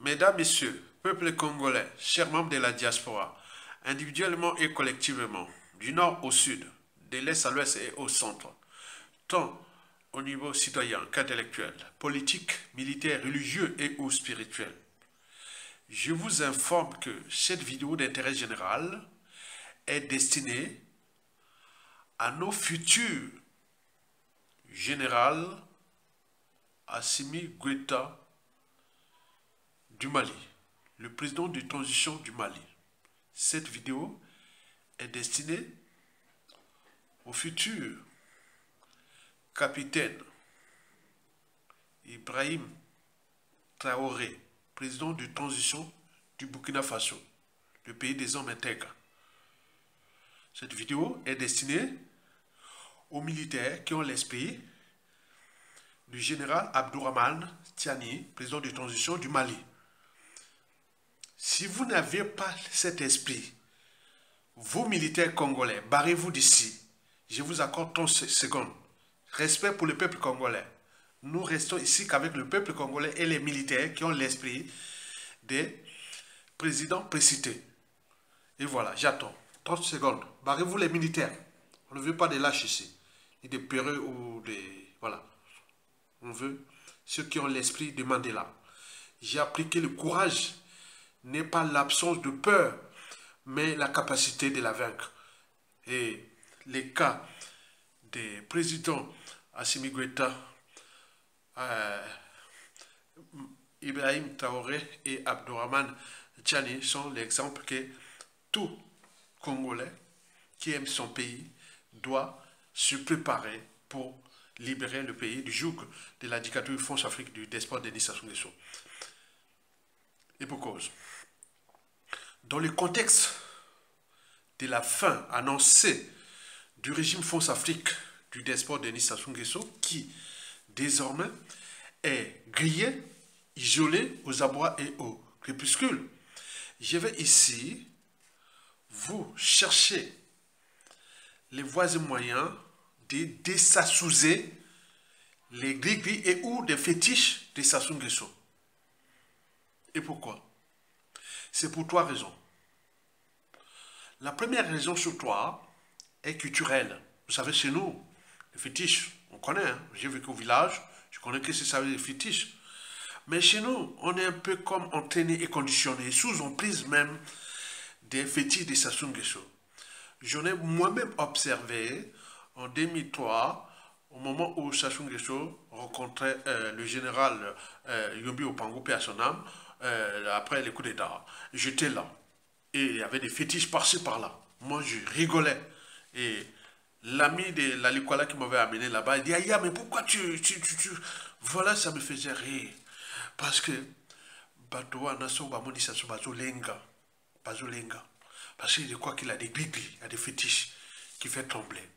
Mesdames, Messieurs, peuple congolais, chers membres de la diaspora, individuellement et collectivement, du nord au sud, de l'est à l'ouest et au centre, tant au niveau citoyen qu'intellectuel, politique, militaire, religieux et ou spirituel. Je vous informe que cette vidéo d'intérêt général est destinée à nos futurs généraux Assimi Goïta du Mali, le président de transition du Mali. Cette vidéo est destinée au futur capitaine Ibrahim Traoré, président de transition du Burkina Faso, le pays des hommes intègres. Cette vidéo est destinée aux militaires qui ont l'esprit du général Abdourahmane Tiani, président de transition du Mali. Si vous n'avez pas cet esprit, vous militaires congolais, barrez-vous d'ici. Je vous accorde 30 secondes. Respect pour le peuple congolais. Nous restons ici qu'avec le peuple congolais et les militaires qui ont l'esprit des présidents précités. Et voilà, j'attends. 30 secondes. Barrez-vous les militaires. On ne veut pas des lâches ici. Ni des peureux ou des... Voilà. On veut ceux qui ont l'esprit de Mandela. J'ai appliqué le courage. N'est pas l'absence de peur, mais la capacité de la vaincre. Et les cas des présidents Assimi Goïta, Ibrahim Traoré et Abdourahmane Tiani sont l'exemple que tout Congolais qui aime son pays doit se préparer pour libérer le pays du joug de la dictature France-Afrique du despote Denis Sassou Nguesso. Et pour cause. Dans le contexte de la fin annoncée du régime France-Afrique du despote Denis Sassou Nguesso, qui désormais est grillé, isolé aux abois et au crépuscule, je vais ici vous chercher les voies et moyens de désasouser les gris-gris et ou des fétiches de Sassou Nguesso. Et pourquoi? C'est pour trois raisons. La première raison sur trois est culturelle. Vous savez, chez nous, les fétiches, on connaît. Hein? J'ai vécu au village, je connais que c'est ça les fétiches. Mais chez nous, on est un peu comme entraîné et conditionné, sous emprise même des fétiches de Sassou Nguesso. J'en ai moi-même observé en 2003, au moment où Sassou Nguesso rencontrait le général Yombi Opango, paix à son âme, après les coups d'État. J'étais là. Et il y avait des fétiches par-ci par-là. Moi, je rigolais. Et l'ami de la Likoala qui m'avait amené là-bas, il dit, Aya, mais pourquoi tu... Voilà, ça me faisait rire. Parce que, Badoua, Nassou, Bamoni, Sassou, Bazolenga. Parce qu'il croit qu'il a des gris-gris, il y a des fétiches qui fait trembler.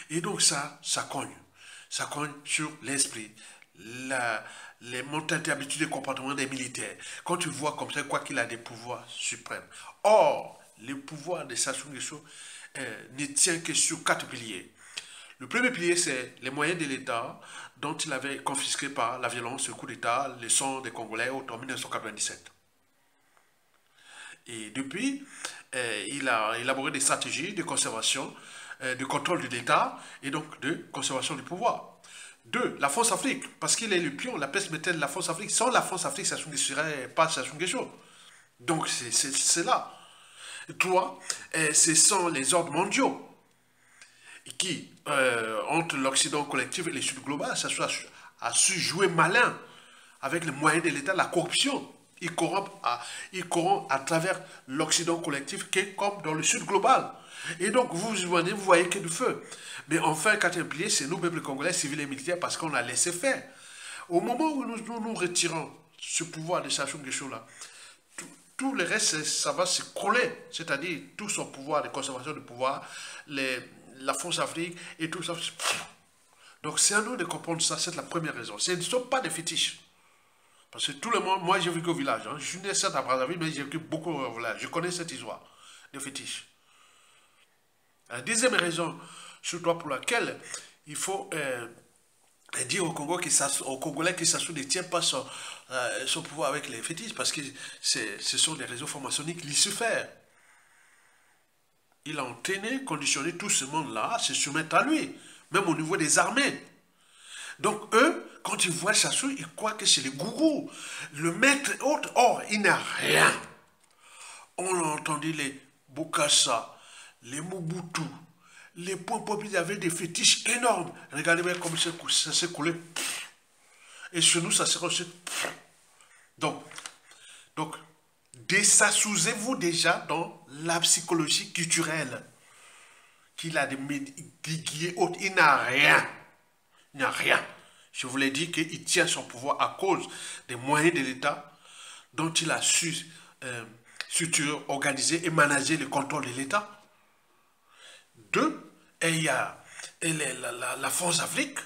Et donc ça cogne. Ça cogne sur l'esprit, les mentalités, habitudes et comportements des militaires. Quand tu vois comme ça, quoi qu'il a des pouvoirs suprêmes. Or, le pouvoir de Sassou Nguesso ne tient que sur 4 piliers. Le premier pilier, c'est les moyens de l'État dont il avait confisqué par la violence, le coup d'État, le sang des Congolais en 1997. Et depuis, il a élaboré des stratégies de conservation, de contrôle de l'État et donc de conservation du pouvoir. 2. La France-Afrique, parce qu'il est le pion, la peste métaine de la France-Afrique. Sans la France-Afrique, ça ne serait pas Sassou Nguesso. Donc, c'est là. 3. Ce sont les ordres mondiaux qui, entre l'Occident collectif et le Sud global, ça a su jouer malin avec les moyens de l'État, la corruption. Il corrompt à travers l'Occident collectif qui est comme dans le Sud global. Et donc, vous voyez que du feu. Mais enfin, quatrième pilier, c'est nous, peuple congolais, civils et militaires, parce qu'on a laissé faire. Au moment où nous retirons ce pouvoir de Sassou Nguesso là, tout le reste, ça va se coller. C'est-à-dire, tout son pouvoir de conservation du pouvoir, la France-Afrique et tout ça. Donc, c'est à nous de comprendre ça, c'est la première raison. Ce ne sont pas des fétiches. Parce que tout le monde, moi j'ai vécu au village, hein. Je suis né certes à Brazzaville, mais j'ai vécu beaucoup au village. Je connais cette histoire de fétiches. La deuxième raison, surtout pour laquelle il faut Et dire au Congo aux Congolais que Sassou ne tient pas son pouvoir avec les fétiches, parce que ce sont des réseaux francs-maçonniques lucifères. Il a entraîné, conditionné tout ce monde-là à se soumettre à lui, même au niveau des armées. Donc eux, quand ils voient Sassou, ils croient que c'est les gourous, le maître autre. Or, il n'a rien. On a entendu les Bokassa, les Mobutu, les points populaires avaient des fétiches énormes. Regardez bien comme ça s'est coulé. Et chez nous, ça s'est aussi. Donc, désassousez-vous déjà dans la psychologie culturelle. Qu'il a des guiers autres. Il n'a rien. Il n'a rien. Je vous l'ai dit qu'il tient son pouvoir à cause des moyens de l'État dont il a su organiser et manager le contrôle de l'État. Deux, et il y a la France Afrique,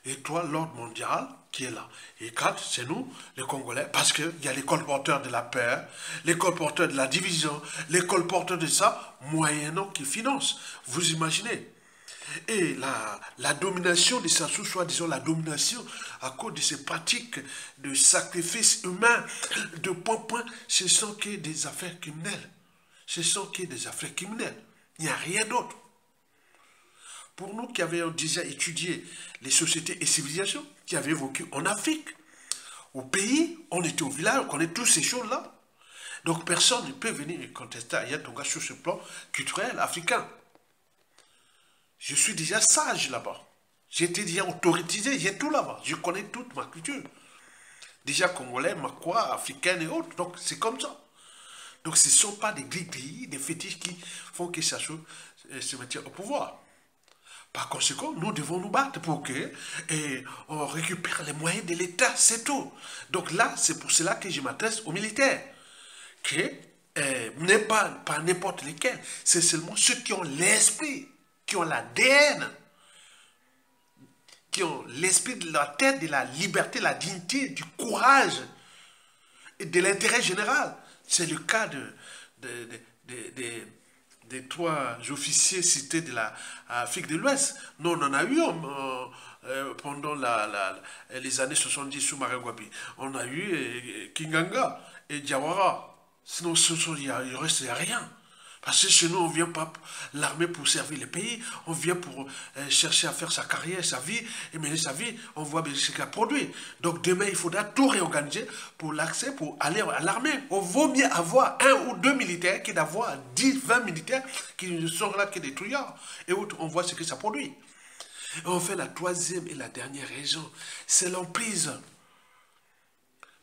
et toi, l'ordre mondial qui est là. Et quatre, c'est nous, les Congolais, parce qu'il y a les colporteurs de la paix, les colporteurs de la division, les colporteurs de ça, moyennant qui financent. Vous imaginez? Et la domination de Sassou, soit disons la domination à cause de ces pratiques de sacrifice humain, de point, ce sont que des affaires criminelles. Ce sont que des affaires criminelles. Il n'y a rien d'autre. Pour nous qui avions déjà étudié les sociétés et civilisations, qui avaient vécu en Afrique, au pays, on était au village, on connaît toutes ces choses-là. Donc personne ne peut venir me contester à Yatonga sur ce plan culturel africain. Je suis déjà sage là-bas. J'ai été déjà autorisé, j'ai tout là-bas. Je connais toute ma culture. Déjà congolais, makwa, africaine et autres. Donc c'est comme ça. Donc ce ne sont pas des gris-gris, des fétiches qui font que ça se mette au pouvoir. Par conséquent, nous devons nous battre pour que on récupère les moyens de l'État, c'est tout. Donc là, c'est pour cela que je m'adresse aux militaires. Que n'est pas n'importe lesquels, c'est seulement ceux qui ont l'esprit, qui ont l'ADN, qui ont l'esprit de la tête, de la liberté, de la dignité, du courage et de l'intérêt général. C'est le cas des trois officiers cités de l'Afrique de l'Ouest. Nous, on en a eu pendant les années 70 sous Marangwapi. On a eu Kinganga et Diawara. Sinon, il ne reste rien. Parce que chez nous, on ne vient pas l'armée pour servir le pays, on vient pour chercher à faire sa carrière, sa vie, et mener sa vie, on voit ce qu'il a produit. Donc demain, il faudra tout réorganiser pour l'accès, pour aller à l'armée. On vaut mieux avoir 1 ou 2 militaires que d'avoir 10, 20 militaires qui ne sont là que des trouillards. Et on voit ce que ça produit. Et on fait la troisième et la dernière raison, c'est l'emprise.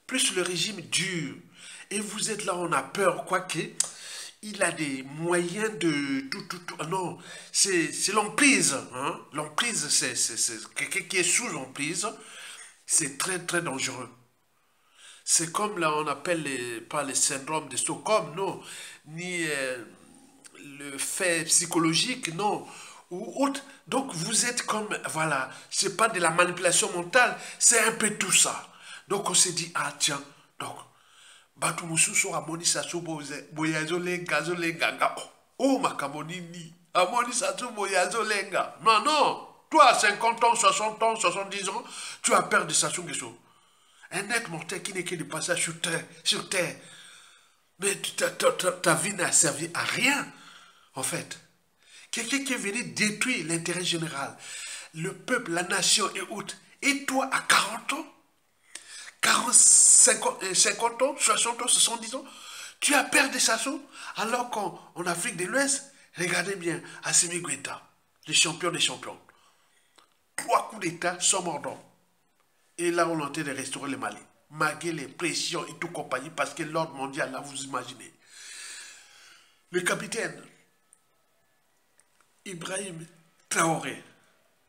Plus le régime dure, et vous êtes là, on a peur, quoique... Il a des moyens de tout. Non, c'est l'emprise. Hein? L'emprise, c'est quelqu'un qui est sous l'emprise. C'est très, très dangereux. C'est comme là, on appelle pas le syndrome de Stockholm, non. Ni le fait psychologique, non. Ou autre. Donc, vous êtes comme, voilà, c'est pas de la manipulation mentale, c'est un peu tout ça. Donc, on s'est dit, ah tiens, donc, Batu mususu amoni sasu boyazo lenga zo lenga nga. Oh makamonini. Amoni sasu boyazo lenga. Non, non. Toi, à 50 ans, 60 ans, 70 ans, tu as peur de Sassou Nguesso. Un être mortel qui n'est que de passage sur terre. Mais ta vie n'a servi à rien, en fait. Quelqu'un qui est venu détruire l'intérêt général, le peuple, la nation et autres. Et toi, à 40 ans, 40, 50 ans, 60 ans, 70 ans, tu as perdu Sassou, alors qu'en Afrique de l'Ouest, regardez bien, Assimi Goïta, le champion des champions. 3 coups d'État sans mordant. Et là, on est en train de restaurer le Mali. Malgré les pressions et tout compagnie, parce que l'ordre mondial, là, vous imaginez. Le capitaine Ibrahim Traoré,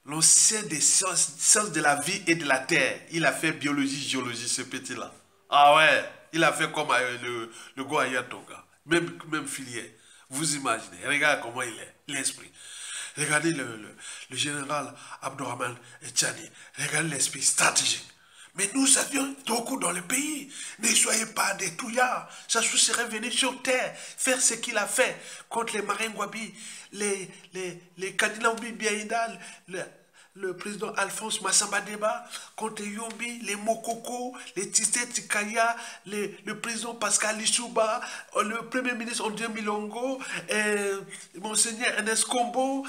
l'ancien des sciences de la vie et de la terre. Il a fait biologie, géologie, ce petit-là. Ah ouais, il a fait comme le Goya Tonga. Même filière. Vous imaginez, regardez comment il est, l'esprit. Regardez le général Abdourahmane Tchani. Regardez l'esprit stratégique. Mais nous avions beaucoup dans le pays. Ne soyez pas des touillards. Sassou serait venu sur terre faire ce qu'il a fait contre les Marengwabi, les Kadinaoubi Biaïda, le président Alphonse Massamba Deba, Conte Yombi, les Mokoko, les Tissé Tikaya, le président Pascal Lissouba, le premier ministre Ondie Milongo, Monseigneur Ernest Kombo,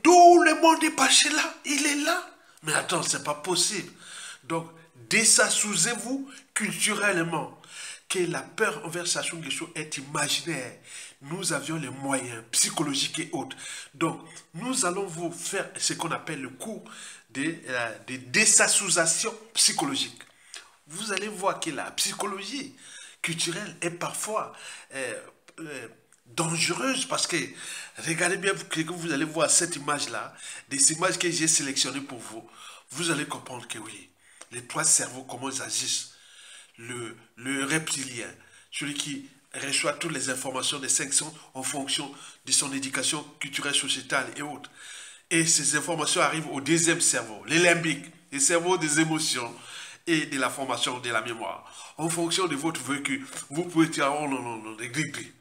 tout le monde est passé là, il est là. Mais attends, c'est pas possible. Donc, désassousez-vous culturellement. Que la peur envers Sassou Nguesso est imaginaire. Nous avions les moyens psychologiques et autres. Donc, nous allons vous faire ce qu'on appelle le cours de désassousation psychologique. Vous allez voir que la psychologie culturelle est parfois dangereuse parce que, regardez bien, vous allez voir cette image-là, des images que j'ai sélectionnées pour vous, vous allez comprendre que oui, les trois cerveaux, comment ils agissent. Le reptilien, celui qui reçoit toutes les informations des 5 sens en fonction de son éducation culturelle, sociétale et autres. Et ces informations arrivent au deuxième cerveau, les limbiques, le cerveau des émotions et de la formation de la mémoire. En fonction de votre vécu, vous pouvez dire, oh non, non, non, des gris-gris.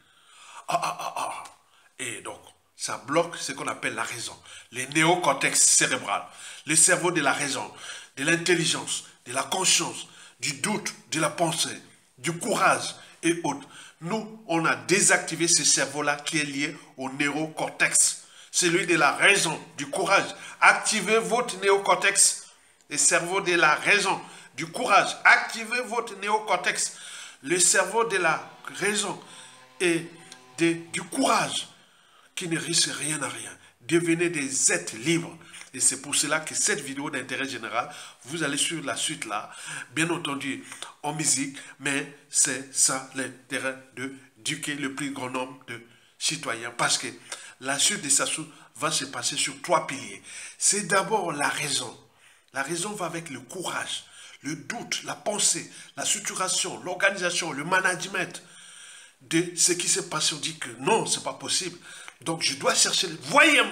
Et donc, ça bloque ce qu'on appelle la raison, les néocortex cérébral, le cerveau de la raison, de l'intelligence, de la conscience, du doute, de la pensée, du courage et autres. Nous, on a désactivé ce cerveau-là qui est lié au néocortex. Celui de la raison, du courage. Activez votre néocortex. Le cerveau de la raison, du courage. Activez votre néocortex. Le cerveau de la raison et du courage qui ne risque rien à rien. Devenez des êtres libres. Et c'est pour cela que cette vidéo d'intérêt général, vous allez sur la suite là, bien entendu en musique, mais c'est ça l'intérêt d'éduquer le plus grand nombre de citoyens. Parce que la suite de Sassou va se passer sur 3 piliers. C'est d'abord la raison. La raison va avec le courage, le doute, la pensée, la structuration, l'organisation, le management de ce qui s'est passé. On dit que non, c'est pas possible. Donc, je dois chercher, voyez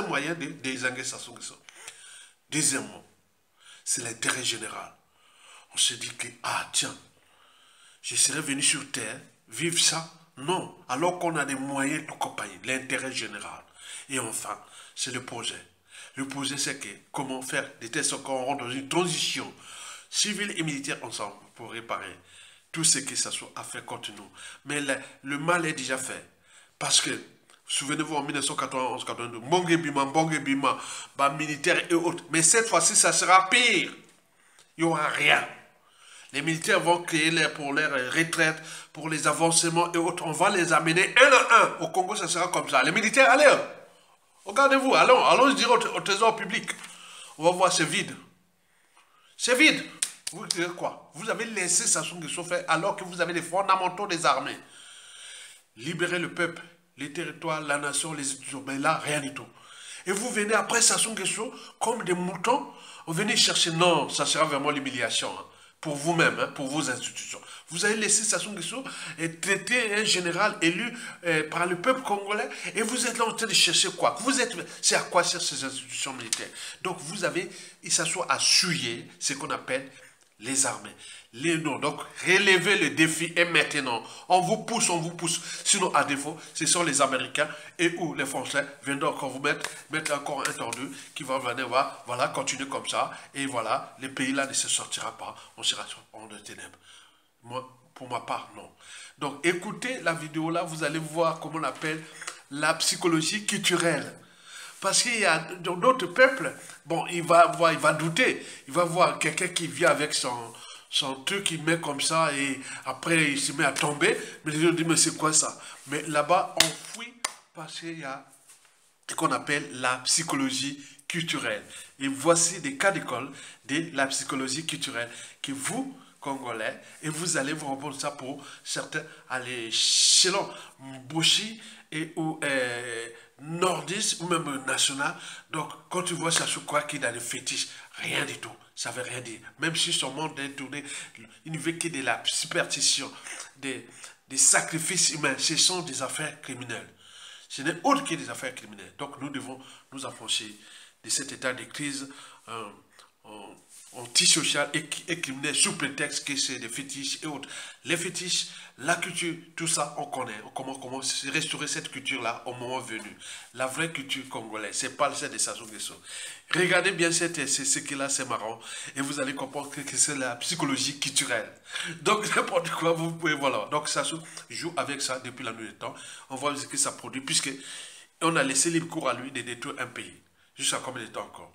moyen de désengager Sassou Nguesso. Deuxièmement, c'est l'intérêt général. On se dit que, ah tiens, je serais venu sur Terre, vivre ça. Non, alors qu'on a des moyens de compagnie, l'intérêt général. Et enfin, c'est le projet. Le projet, c'est que, comment faire de telle sorte qu'on rentre dans une transition civile et militaire ensemble pour réparer tout ce que Sassou a fait contre nous. Mais le mal est déjà fait. Parce que, souvenez-vous, en 1991-92, Mbongue Bima, militaires et autres. Mais cette fois-ci, ça sera pire. Il n'y aura rien. Les militaires vont créer pour leur retraite, pour les avancements et autres. On va les amener un à un. Au Congo, ça sera comme ça. Les militaires, allez, regardez-vous, allons je dirais au trésor public. On va voir, c'est vide. C'est vide. Vous direz quoi? Vous avez laissé Sassou Nguesso faire alors que vous avez les fondamentaux des armées. Libérer le peuple, les territoires, la nation, les institutions. Mais là, rien du tout. Et vous venez après Sassou Nguesso comme des moutons. Vous venez chercher, non, ça sera vraiment l'humiliation. Hein, pour vous-même, hein, pour vos institutions. Vous avez laissé Sassou Nguesso traiter un général élu par le peuple congolais et vous êtes là en train de chercher quoi? C'est à quoi servent ces institutions militaires? Donc vous avez, Sassou a souillé ce qu'on appelle les armées. Donc, relevez le défi et maintenant, on vous pousse. Sinon, à défaut, ce sont les Américains et ou les Français viendront encore vous mettre encore un tordu qui va venir voir, voilà, continuez comme ça. Et voilà, le pays-là ne se sortira pas. On sera en de ténèbres. Moi, pour ma part, non. Donc, écoutez la vidéo là, vous allez voir comment on appelle la psychologie culturelle. Parce qu'il y a dans d'autres peuples, bon, il va douter. Il va voir quelqu'un qui vient avec son truc, il met comme ça et après il se met à tomber. Mais les gens disent, mais c'est quoi ça? Mais là-bas, on fuit parce qu'il y a ce qu'on appelle la psychologie culturelle. Et voici des cas d'école de la psychologie culturelle que vous, Congolais, et vous allez vous rendre ça pour certains à l'échelon Mbushi et ou nordiste ou même national. Donc, quand tu vois ça, je crois qu'il a des fétiches, rien du tout. Ça ne veut rien dire. Même si son monde est tourné, il ne veut que de la superstition, des sacrifices humains. Ce sont des affaires criminelles. Ce n'est autre que des affaires criminelles. Donc, nous devons nous affranchir de cet état de crise antisocial et criminel sous prétexte que c'est des fétiches et autres. Les fétiches, la culture, tout ça, on connaît. Comment restaurer cette culture-là au moment venu. La vraie culture congolaise, c'est pas celle de Sassou Nguesso. Regardez bien ce qui est là, c'est marrant. Et vous allez comprendre que c'est la psychologie culturelle. Donc, n'importe quoi, vous pouvez, voilà. Donc, Sassou joue avec ça depuis la nuit des temps. On voit ce que ça produit, puisque on a laissé libre cours à lui de détruire un pays. Jusqu'à combien de temps encore?